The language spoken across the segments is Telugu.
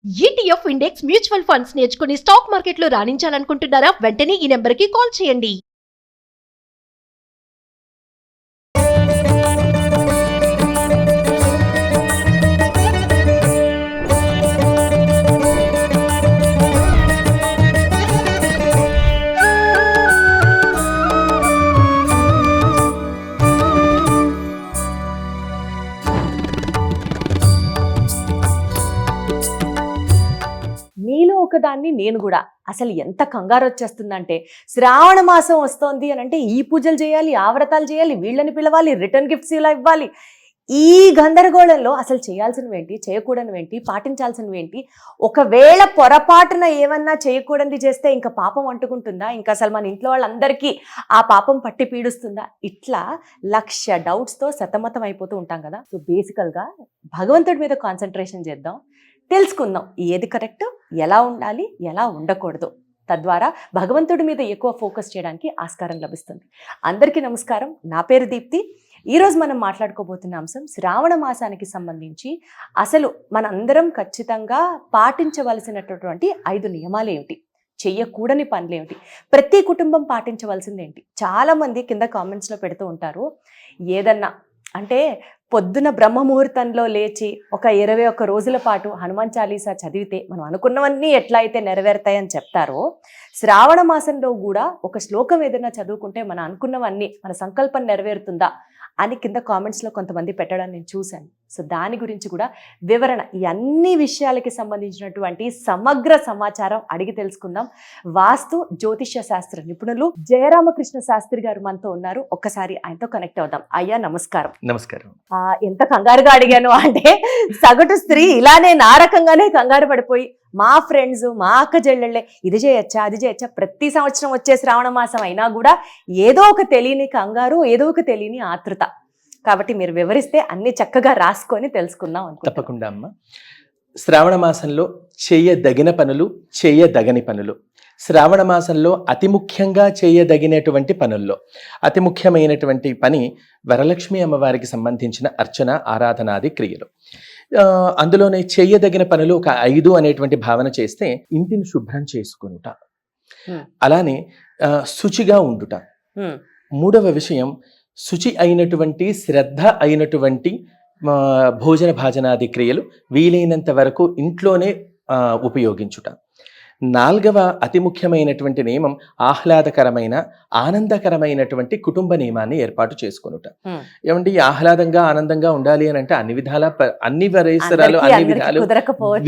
ETF ఇండెక్స్ మ్యూచువల్ ఫండ్స్ నేర్చుకుని స్టాక్ మార్కెట్లో రాణించాలనుకుంటున్నారా? వెంటనే ఈ నెంబర్కి కాల్ చేయండి. మీలో ఒకదాన్ని నేను కూడా అసలు ఎంత కంగారు వచ్చేస్తుందంటే శ్రావణ మాసం వస్తోంది అని అంటే ఈ పూజలు చేయాలి, ఆ వ్రతాలు చేయాలి, వీళ్ళని పిలవాలి, రిటర్న్ గిఫ్ట్స్ ఇలా ఇవ్వాలి. ఈ గందరగోళంలో అసలు చేయాల్సినవేంటి, చేయకూడనివేంటి, పాటించాల్సినవేంటి, ఒకవేళ పొరపాటున ఏమన్నా చేయకూడనిది చేస్తే ఇంకా పాపం అంటుకుంటుందా, ఇంకా అసలు మన ఇంట్లో వాళ్ళందరికీ ఆ పాపం పట్టి పీడుస్తుందా, ఇట్లా 1,00,000 డౌట్స్తో సతమతం అయిపోతూ ఉంటాం కదా. సో బేసికల్గా భగవంతుడి మీద కాన్సన్ట్రేషన్ చేద్దాం, తెలుసుకుందాం ఏది కరెక్ట్, ఎలా ఉండాలి, ఎలా ఉండకూడదు. తద్వారా భగవంతుడి మీద ఎక్కువ ఫోకస్ చేయడానికి ఆస్కారం లభిస్తుంది. అందరికీ నమస్కారం, నా పేరు దీప్తి. ఈరోజు మనం మాట్లాడుకోబోతున్న అంశం శ్రావణ మాసానికి సంబంధించి అసలు మనందరం ఖచ్చితంగా పాటించవలసినటువంటి 5 నియమాలు ఏమిటి, చెయ్యకూడని పనులు ఏమిటి, ప్రతి కుటుంబం పాటించవలసింది ఏంటి. చాలామంది కింద కామెంట్స్లో పెడుతూ ఉంటారు, ఏదన్నా అంటే పొద్దున బ్రహ్మముహూర్తంలో లేచి ఒక 21 రోజుల పాటు హనుమాన్ చాలీసా చదివితే మనం అనుకున్నవన్నీ ఎట్లా అయితే నెరవేరుతాయని చెప్తారో, శ్రావణ మాసంలో కూడా ఒక శ్లోకం ఏదైనా చదువుకుంటే మన అనుకున్నవన్నీ, మన సంకల్పం నెరవేరుతుందా అని కింద కామెంట్స్లో కొంతమంది పెట్టడం నేను చూశాను. సో దాని గురించి కూడా వివరణ, ఈ అన్ని విషయాలకి సంబంధించినటువంటి సమగ్ర సమాచారం అడిగి తెలుసుకుందాం. వాస్తు జ్యోతిష్య శాస్త్ర నిపుణులు జయరామకృష్ణ శాస్త్రి గారు మనతో ఉన్నారు. ఒక్కసారి ఆయనతో కనెక్ట్ అవుదాం. అయ్యా నమస్కారం. నమస్కారం. ఎంత కంగారుగా అడిగాను అంటే, సగటు స్త్రీ ఇలానే నా రకంగానే కంగారు పడిపోయి మా ఫ్రెండ్స్, మా అక్క చెల్లెళ్ళే ఇది చేయొచ్చా, అది చేయొచ్చా, ప్రతి సంవత్సరం వచ్చే శ్రావణ మాసం అయినా కూడా ఏదో ఒక తెలియని కంగారు, ఏదో ఒక తెలియని ఆతృత. కాబట్టి మీరు వివరిస్తే అన్ని చక్కగా రాసుకొని తెలుసుకుందాం అనుకుంటున్నాను. తప్పకుండా అమ్మ. శ్రావణ మాసంలో చేయదగిన పనులు, చేయదగని పనులు. శ్రావణ మాసంలో అతి ముఖ్యంగా చేయదగినటువంటి పనుల్లో అతి ముఖ్యమైనటువంటి పని వరలక్ష్మి అమ్మవారికి సంబంధించిన అర్చన, ఆరాధనాది క్రియలు. అందులోనే చేయదగిన పనులు ఒక 5 అనేటువంటి భావన చేస్తే ఇంటిని శుభ్రం చేసుకునుట, అలానే శుచిగా ఉండుట. 3వ విషయం శుచి అయినటువంటి, శ్రద్ధ అయినటువంటి భోజన భాజనాది క్రియలు వీలైనంత వరకు ఇంట్లోనే ఉపయోగించుట. 4వ అతి ముఖ్యమైనటువంటి నియమం ఆహ్లాదకరమైన, ఆనందకరమైనటువంటి కుటుంబ నియమాన్ని ఏర్పాటు చేసుకునుట. ఏమంటే ఆహ్లాదంగా, ఆనందంగా ఉండాలి అని అంటే అన్ని విధాల, అన్ని పరిసరాలు, అన్ని విధాలు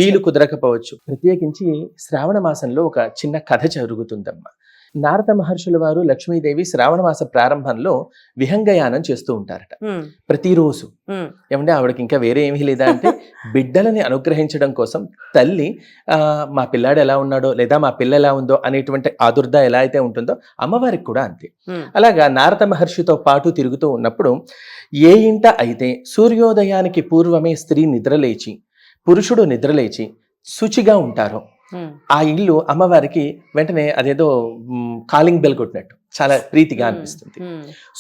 వీలు కుదరకపోవచ్చు. ప్రత్యేకించి శ్రావణ మాసంలో ఒక చిన్న కథ జరుగుతుందమ్మా. నారద మహర్షుల వారు లక్ష్మీదేవి శ్రావణ మాస ప్రారంభంలో విహంగయానం చేస్తూ ఉంటారట ప్రతిరోజు. ఏమంటే ఆవిడకి ఇంకా వేరే ఏమీ లేదా అంటే బిడ్డలని అనుగ్రహించడం కోసం తల్లి మా పిల్లాడు ఎలా ఉన్నాడో లేదా మా పిల్ల ఎలా ఉందో అనేటువంటి ఆదుర్ద ఎలా అయితే ఉంటుందో అమ్మవారికి కూడా అంతే. అలాగా నారద మహర్షితో పాటు తిరుగుతూ ఉన్నప్పుడు ఏ ఇంట అయితే సూర్యోదయానికి పూర్వమే స్త్రీ నిద్రలేచి, పురుషుడు నిద్రలేచి శుచిగా ఉంటారో ఆ ఇల్లు అమ్మవారికి వెంటనే అదేదో కాలింగ్ బెల్ కొట్టినట్టు చాలా ప్రీతిగా అనిపిస్తుంది.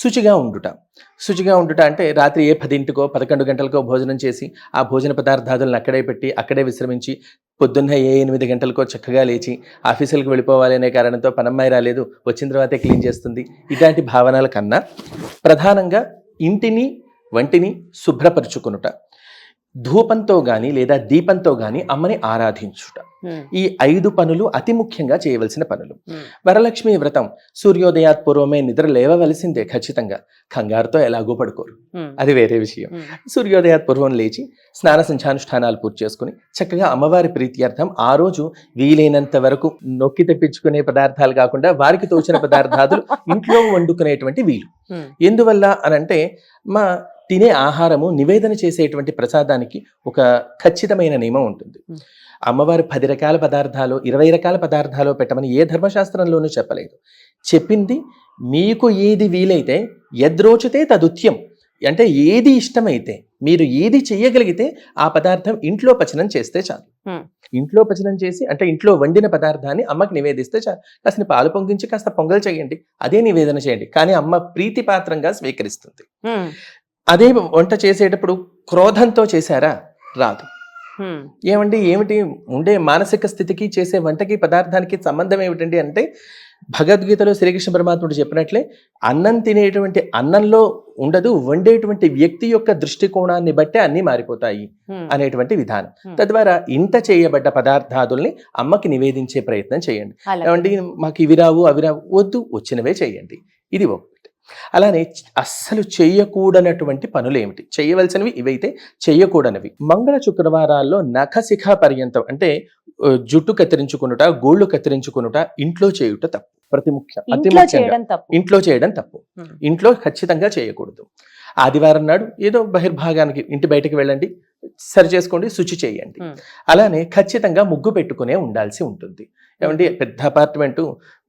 శుచిగా ఉండుట అంటే రాత్రి 10 11 గంటలకో భోజనం చేసి ఆ భోజన పదార్థాదులను అక్కడే పెట్టి అక్కడే విశ్రమించి పొద్దున్న 8 గంటలకో చక్కగా లేచి ఆఫీసులకు వెళ్ళిపోవాలి అనే కారణంతో పనమ్మాయి రాలేదు, వచ్చిన తర్వాతే క్లీన్ చేస్తుంది, ఇలాంటి భావనల కన్నా ప్రధానంగా ఇంటిని, వంటిని శుభ్రపరుచుకునుట, ధూపంతో గాని లేదా దీపంతో గాని అమ్మని ఆరాధించుట. ఈ 5 పనులు అతి ముఖ్యంగా చేయవలసిన పనులు. వరలక్ష్మి వ్రతం సూర్యోదయాత్ పూర్వమే నిద్ర లేవవలసిందే ఖచ్చితంగా, కంగారుతో ఎలాగో పడుకోరు, అది వేరే విషయం. సూర్యోదయాత్ పూర్వం లేచి స్నాన సంధ్యానుష్ఠానాలు పూర్తి చేసుకుని చక్కగా అమ్మవారి ప్రీత్యర్థం ఆ రోజు వీలైనంత వరకు నొక్కి తెప్పించుకునే పదార్థాలు కాకుండా వారికి తోచిన పదార్థాలు ఇంట్లో వండుకునేటువంటి వీలు. ఎందువల్ల అనంటే మా తినే ఆహారము, నివేదన చేసేటువంటి ప్రసాదానికి ఒక ఖచ్చితమైన నియమం ఉంటుంది. అమ్మవారు 10 రకాల పదార్థాలు, 20 రకాల పదార్థాలు పెట్టమని ఏ ధర్మశాస్త్రంలోనూ చెప్పలేదు. చెప్పింది మీకు ఏది వీలైతే యద్రోచితే తదుత్యం, అంటే ఏది ఇష్టమైతే, మీరు ఏది చెయ్యగలిగితే ఆ పదార్థం ఇంట్లో పచనం చేస్తే చాలు. ఇంట్లో పచనం చేసి అంటే ఇంట్లో వండిన పదార్థాన్ని అమ్మకి నివేదిస్తే చాలు. కాస్త పాలు పొంగించి కాస్త పొంగల్ చేయండి, అదే నివేదన చేయండి, కానీ అమ్మ ప్రీతిపాత్రంగా స్వీకరిస్తుంది. అదే వంట చేసేటప్పుడు క్రోధంతో చేశారా రాదు. ఏమండి ఏమిటి ఉండే మానసిక స్థితికి చేసే వంటకి పదార్థానికి సంబంధం ఏమిటండి అంటే, భగవద్గీతలో శ్రీకృష్ణ పరమాత్ముడు చెప్పినట్లే అన్నం తినేటువంటి అన్నంలో ఉండదు, వండేటువంటి వ్యక్తి యొక్క దృష్టికోణాన్ని బట్టే అన్నీ మారిపోతాయి అనేటువంటి విధానం. తద్వారా ఇంట చేయబడ్డ పదార్థాదుల్ని అమ్మకి నివేదించే ప్రయత్నం చేయండి. ఏమండి మాకు ఇవి రావు అవి రావు, వద్దు, వచ్చినవే చేయండి. ఇది ఒకటి. అలానే అస్సలు చేయకూడనటువంటి పనులు ఏమిటి, చేయవలసినవి ఇవైతే చేయకూడనివి. మంగళ శుక్రవారాల్లో నఖశిఖ పర్యంతం అంటే జుట్టు కత్తిరించుకునుట, గోళ్లు కత్తిరించుకునుట ఇంట్లో చేయుట తప్పు. అతి ముఖ్యంగా ఇంట్లో చేయడం తప్పు. ఇంట్లో ఖచ్చితంగా చేయకూడదు. ఆదివారం నాడు ఏదో బహిర్భాగానికి ఇంటి బయటకు వెళ్ళండి, సరి చేసుకోండి, శుచి చేయండి. అలానే ఖచ్చితంగా ముగ్గు పెట్టుకునే ఉండాల్సి ఉంటుంది. ఏమంటే పెద్ద అపార్ట్మెంటు,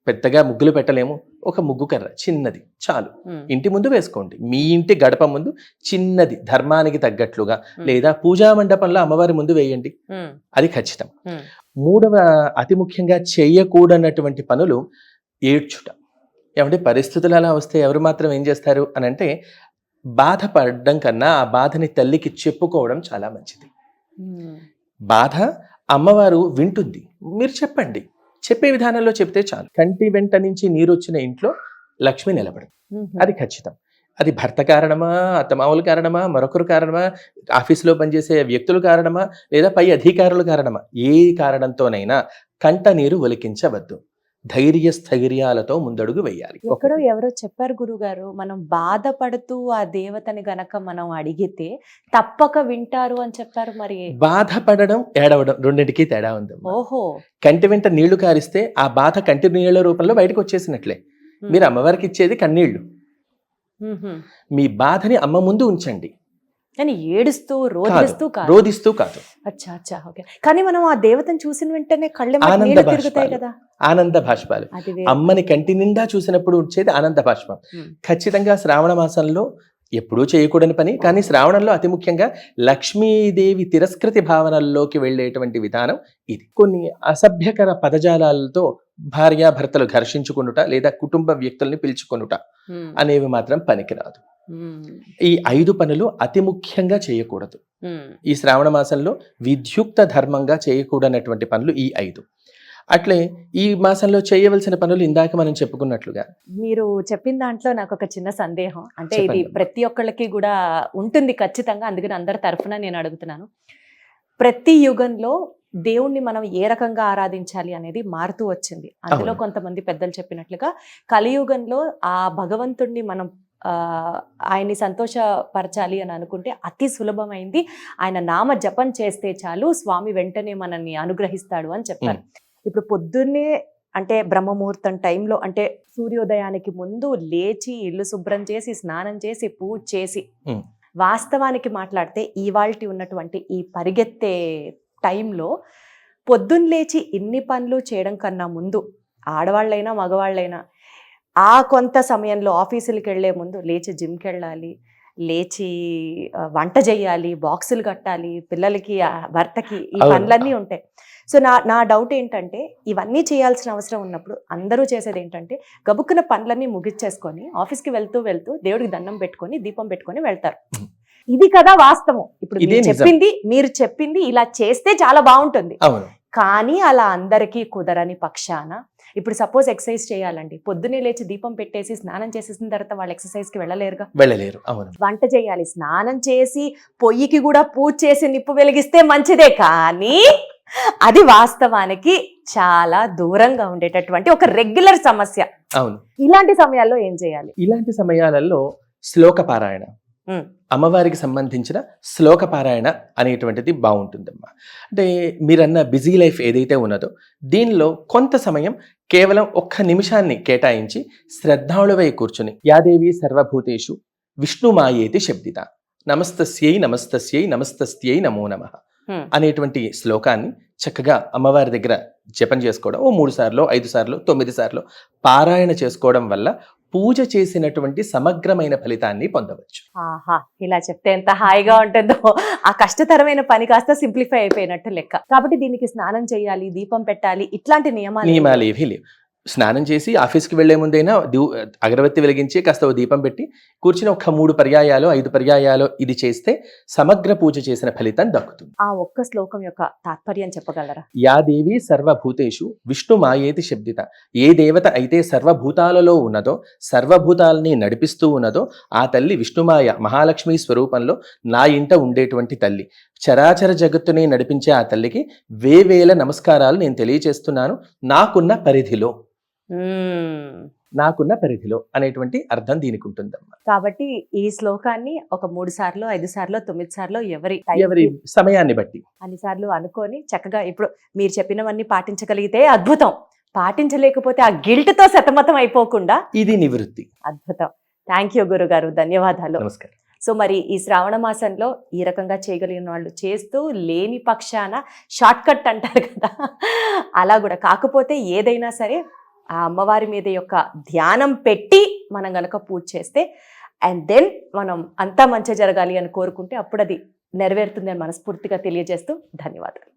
పెద్దగా ముగ్గులు పెట్టలేము, ఒక ముగ్గు కర్ర చిన్నది చాలు, ఇంటి ముందు వేసుకోండి. మీ ఇంటి గడప ముందు చిన్నది ధర్మానికి తగ్గట్లుగా, లేదా పూజా మండపంలో అమ్మవారి ముందు వేయండి, అది ఖచ్చితం. మూడవ అతి ముఖ్యంగా చేయకూడనటువంటి పనులు ఏడ్చుట. ఏమంటే పరిస్థితులు అలా వస్తే ఎవరు మాత్రం ఏం చేస్తారు అని అంటే, బాధపడడం కన్నా ఆ బాధని తల్లికి చెప్పుకోవడం చాలా మంచిది. బాధ అమ్మవారు వింటుంది, మీరు చెప్పండి, చెప్పే విధానంలో చెప్తే చాలు. కంటి వెంట నుంచి నీరు వచ్చిన ఇంట్లో లక్ష్మి నిలబడదు, అది ఖచ్చితం. అది భర్త కారణమా, అత్తమామల కారణమా, మరొకరు కారణమా, ఆఫీసులో పనిచేసే వ్యక్తుల కారణమా, లేదా పై అధికారుల కారణమా, ఏ కారణంతోనైనా కంట నీరు ఒలికించవద్దు. ధైర్య స్థైర్యాలతో ముందడుగు వేయాలి. ఎక్కడో ఎవరో చెప్పారు గురుగారు, మనం బాధపడుతూ ఆ దేవతని గనక మనం అడిగితే తప్పక వింటారు అని చెప్పారు. మరి బాధపడడం, ఏడవడం రెండింటికి తేడా ఉంది. ఓహో, కంటి వెంట నీళ్లు కారిస్తే ఆ బాధ కంటి నీళ్ల రూపంలో బయటకు వచ్చేసినట్లే. మీరు అమ్మవారికి ఇచ్చేది కన్నీళ్లు. మీ బాధని అమ్మ ముందు ఉంచండి, కానీ ఏడుస్తూ రోదిస్తూ కాదు. అచ్చా అచ్చా, ఓకే. కానీ మనం ఆ దేవతను చూసిన వెంటనే కళ్ళె తిరుగుతాయి కదా, ఆనంద భాష్పాలు. అమ్మని కంటి నిండా చూసినప్పుడు వచ్చేది ఆనంద భాష్పం. ఖచ్చితంగా శ్రావణ మాసంలో ఎప్పుడూ చేయకూడని పని, కానీ శ్రావణంలో అతి ముఖ్యంగా లక్ష్మీదేవి తిరస్కృతి భావనల్లోకి వెళ్ళేటువంటి విధానం ఇది. కొన్ని అసభ్యకర పదజాలాలతో భార్యాభర్తలు ఘర్షించుకునుట, లేదా కుటుంబ వ్యక్తుల్ని పిలుచుకొనుట అనేవి మాత్రం పనికిరాదు. ఈ 5 పనులు అతి ముఖ్యంగా చేయకూడదు. ఈ శ్రావణ మాసంలో విద్యుక్త ధర్మంగా చేయకూడనటువంటి పనులు ఈ 5. అట్లే ఈ మాసంలో చేయవలసిన పనులు ఇందాక మనం చెప్పుకున్నట్లుగా. మీరు చెప్పిన దాంట్లో నాకు ఒక చిన్న సందేహం, అంటే ఇది ప్రతి ఒక్కళ్ళకి కూడా ఉంటుంది ఖచ్చితంగా, అందుకని అందరి తరఫున నేను అడుగుతున్నాను. ప్రతి యుగంలో దేవుణ్ణి మనం ఏ రకంగా ఆరాధించాలి అనేది మారుతూ వచ్చింది. అందులో కొంతమంది పెద్దలు చెప్పినట్లుగా కలియుగంలో ఆ భగవంతుణ్ణి మనం ఆయన్ని సంతోషపరచాలి అని అనుకుంటే అతి సులభమైంది, ఆయన నామ జపం చేస్తే చాలు స్వామి వెంటనే మనల్ని అనుగ్రహిస్తాడు అని చెప్పారు. ఇప్పుడు పొద్దున్నే అంటే బ్రహ్మముహూర్తం టైంలో, అంటే సూర్యోదయానికి ముందు లేచి ఇల్లు శుభ్రం చేసి స్నానం చేసి పూజ చేసి, వాస్తవానికి మాట్లాడితే ఇవాల్టి ఉన్నటువంటి ఈ పరిగెత్తే టైంలో పొద్దున్న లేచి ఇన్ని పనులు చేయడం కన్నా ముందు ఆడవాళ్ళైనా మగవాళ్ళైనా ఆ కొంత సమయంలో ఆఫీసులకి వెళ్ళే ముందు లేచి జిమ్కి వెళ్ళాలి, లేచి వంట చేయాలి, బాక్సులు కట్టాలి, పిల్లలకి భర్తకి ఈ పనులన్నీ ఉంటాయి. సో నా డౌట్ ఏంటంటే, ఇవన్నీ చేయాల్సిన అవసరం ఉన్నప్పుడు అందరూ చేసేది ఏంటంటే గబుక్కున పనులన్నీ ముగిచ్చేసుకొని ఆఫీస్కి వెళ్తూ దేవుడికి దండం పెట్టుకొని దీపం పెట్టుకొని వెళ్తారు. ఇది కదా వాస్తవం. ఇప్పుడు మీరు చెప్పింది ఇలా చేస్తే చాలా బాగుంటుంది, కానీ అలా అందరికీ కుదరని పక్షాన ఇప్పుడు సపోజ్ ఎక్సర్సైజ్ చేయాలండి, పొద్దునే లేచి దీపం పెట్టేసి స్నానం చేసేసిన తర్వాత వాళ్ళు ఎక్సర్సైజ్ కి వెళ్ళలేరు. వంట చేయాలి, స్నానం చేసి పొయ్యికి కూడా పూజ చేసి నిప్పు వెలిగిస్తే మంచిదే, కానీ అది వాస్తవానికి చాలా దూరంగా ఉండేటటువంటి ఒక రెగ్యులర్ సమస్య. అవును. ఇలాంటి సమయాల్లో ఏం చేయాలి? ఇలాంటి సమయాలలో శ్లోక పారాయణ, అమ్మవారికి సంబంధించిన శ్లోక పారాయణ అనేటువంటిది బాగుంటుందమ్మా. అంటే మీరన్న బిజీ లైఫ్ ఏదైతే ఉన్నదో దీనిలో కొంత సమయం కేవలం 1 నిమిషాన్ని కేటాయించి శ్రద్ధాళువై కూర్చుని యాదేవి సర్వభూతేషు విష్ణుమాయేతి శబ్దిత నమస్తస్యై నమస్తస్యై నమస్తస్యై నమో నమః అనేటువంటి శ్లోకాన్ని చక్కగా అమ్మవారి దగ్గర జపం చేసుకోవడం, 3 సార్లు 5 సార్లు 9 సార్లు పారాయణ చేసుకోవడం వల్ల పూజ చేసినటువంటి సమగ్రమైన ఫలితాన్ని పొందవచ్చు. ఆహా, ఇలా చెప్తే ఎంత హాయిగా ఉంటుందో. ఆ కష్టతరమైన పని కాస్త సింప్లిఫై అయిపోయినట్టు లెక్క. కాబట్టి దీనికి స్నానం చేయాలి, దీపం పెట్టాలి, ఇట్లాంటి నియమాలు ఏవీ లేవు. స్నానం చేసి ఆఫీస్కి వెళ్లే ముందైనా అగరబత్తి వెలిగించి కాస్త ఓ దీపం పెట్టి కూర్చుని ఒక 3 పర్యాయాలు 5 పర్యాయాలు ఇది చేస్తే సమగ్ర పూజ చేసిన ఫలితం దక్కుతుంది. ఆ ఒక్క శ్లోకం యొక్క తాత్పర్యం చెప్పగలరా? యా దేవి సర్వభూతేషు విష్ణు మాయేతి శబ్దిత. ఏ దేవత అయితే సర్వభూతాలలో ఉన్నదో, సర్వభూతాలని నడిపిస్తూ ఉన్నదో ఆ తల్లి విష్ణుమాయ మహాలక్ష్మి స్వరూపంలో నా ఇంట ఉండేటువంటి తల్లి. చరాచర జగత్తుని నడిపించే ఆ తల్లికి వేవేల నమస్కారాలు నేను తెలియచేస్తున్నాను నాకున్న పరిధిలో. నాకున్న పరిధిలో అనేటువంటి అర్థం దీనికి ఉంటుందమ్మా. కాబట్టి ఈ శ్లోకాన్ని ఒక 3 సార్లు 5 సార్లు 9 సార్లు ఎవరి సమయాన్ని బట్టి అన్నిసార్లు అనుకొని చక్కగా ఇప్పుడు మీరు చెప్పినవన్నీ పాటించగలిగితే అద్భుతం. పాటించలేకపోతే ఆ గిల్ట్ తో సతమతం అయిపోకుండా ఇది నివృత్తి. అద్భుతం. థ్యాంక్ యూ గురుగారు, ధన్యవాదాలు. నమస్కారం. సో మరి ఈ శ్రావణ మాసంలో ఈ రకంగా చేయగలిగిన వాళ్ళు చేస్తూ, లేని పక్షాన షార్ట్ కట్ అంటారు కదా, అలా కూడా కాకపోతే ఏదైనా సరే ఆ అమ్మవారి మీద యొక్క ధ్యానం పెట్టి మనం గనక పూజ చేస్తే అండ్ దెన్ మనం అంతా మంచి జరగాలి అని కోరుకుంటే అప్పుడు అది నెరవేరుతుంది అని మనస్ఫూర్తిగా తెలియజేస్తూ ధన్యవాదాలు.